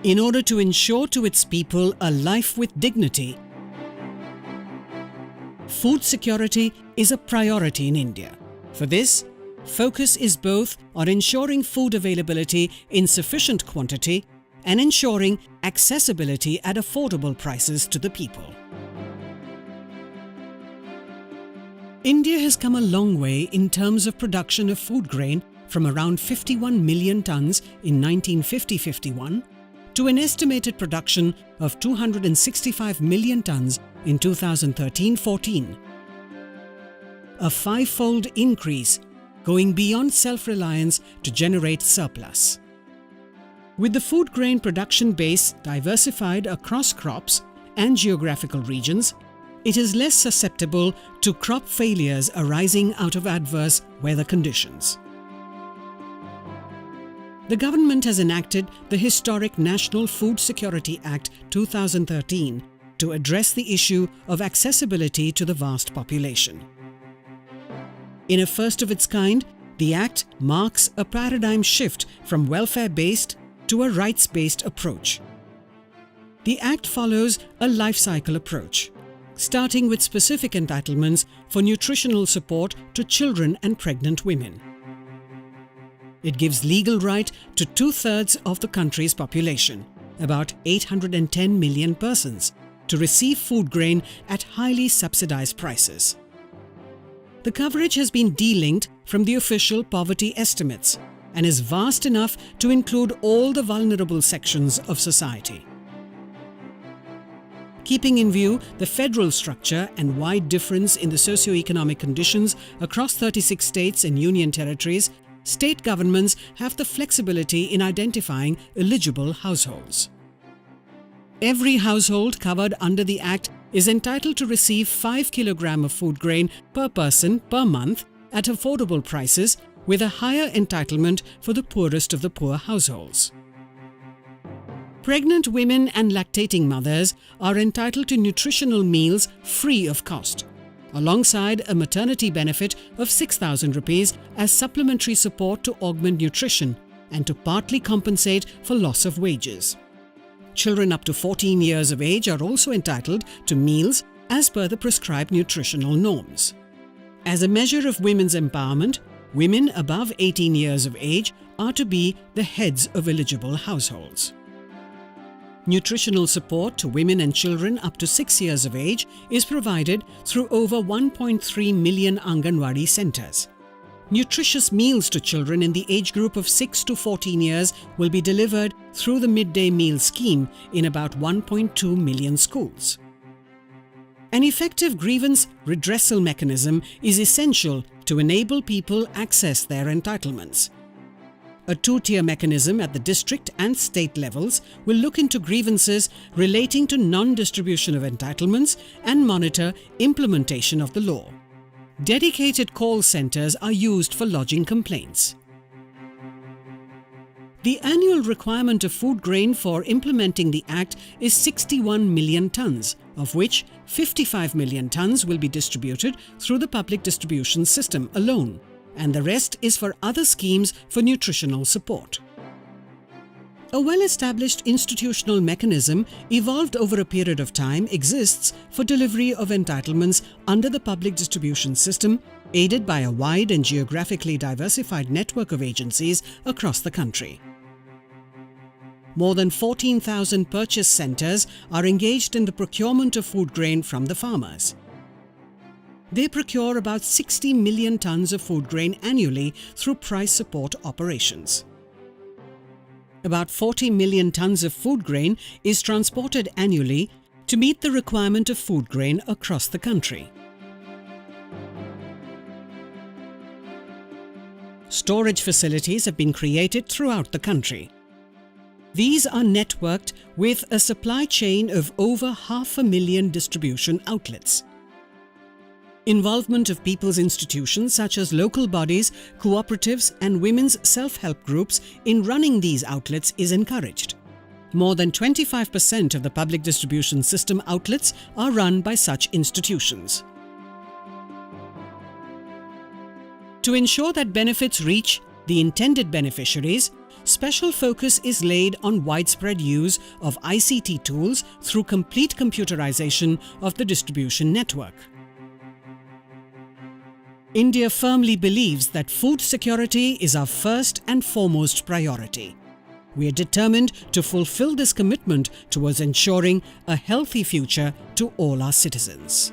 in order to ensure to its people a life with dignity. Food security is a priority in India. For this, focus is both on ensuring food availability in sufficient quantity and ensuring accessibility at affordable prices to the people. India has come a long way in terms of production of food grain from around 51 million tons in 1950-51 to an estimated production of 265 million tons in 2013-14. A five-fold increase, going beyond self-reliance to generate surplus. With the food grain production base diversified across crops and geographical regions, it is less susceptible to crop failures arising out of adverse weather conditions. The government has enacted the historic National Food Security Act 2013 to address the issue of accessibility to the vast population. In a first of its kind, the Act marks a paradigm shift from welfare-based to a rights-based approach. The Act follows a life cycle approach, starting with specific entitlements for nutritional support to children and pregnant women. It gives legal right to 2/3 of the country's population, about 810 million persons, to receive food grain at highly subsidized prices. The coverage has been delinked from the official poverty estimates and is vast enough to include all the vulnerable sections of society. Keeping in view the federal structure and wide difference in the socio-economic conditions across 36 states and union territories, state governments have the flexibility in identifying eligible households. Every household covered under the Act is entitled to receive 5 kg of food grain per person per month at affordable prices, with a higher entitlement for the poorest of the poor households. Pregnant women and lactating mothers are entitled to nutritional meals free of cost, alongside a maternity benefit of 6,000 rupees as supplementary support to augment nutrition and to partly compensate for loss of wages. Children up to 14 years of age are also entitled to meals as per the prescribed nutritional norms. As a measure of women's empowerment, women above 18 years of age are to be the heads of eligible households. Nutritional support to women and children up to 6 years of age is provided through over 1.3 million Anganwadi centers. Nutritious meals to children in the age group of 6 to 14 years will be delivered through the midday meal scheme in about 1.2 million schools. An effective grievance redressal mechanism is essential to enable people access their entitlements. A two-tier mechanism at the district and state levels will look into grievances relating to non-distribution of entitlements and monitor implementation of the law. Dedicated call centers are used for lodging complaints. The annual requirement of food grain for implementing the Act is 61 million tons, of which 55 million tons will be distributed through the public distribution system alone, and the rest is for other schemes for nutritional support. A well-established institutional mechanism evolved over a period of time exists for delivery of entitlements under the public distribution system, aided by a wide and geographically diversified network of agencies across the country. More than 14,000 purchase centers are engaged in the procurement of food grain from the farmers. They procure about 60 million tons of food grain annually through price support operations. About 40 million tons of food grain is transported annually to meet the requirement of food grain across the country. Storage facilities have been created throughout the country. These are networked with a supply chain of over 500,000 distribution outlets. Involvement of people's institutions such as local bodies, cooperatives and women's self-help groups in running these outlets is encouraged. More than 25% of the public distribution system outlets are run by such institutions. To ensure that benefits reach the intended beneficiaries, special focus is laid on widespread use of ICT tools through complete computerization of the distribution network. India firmly believes that food security is our first and foremost priority. We are determined to fulfill this commitment towards ensuring a healthy future to all our citizens.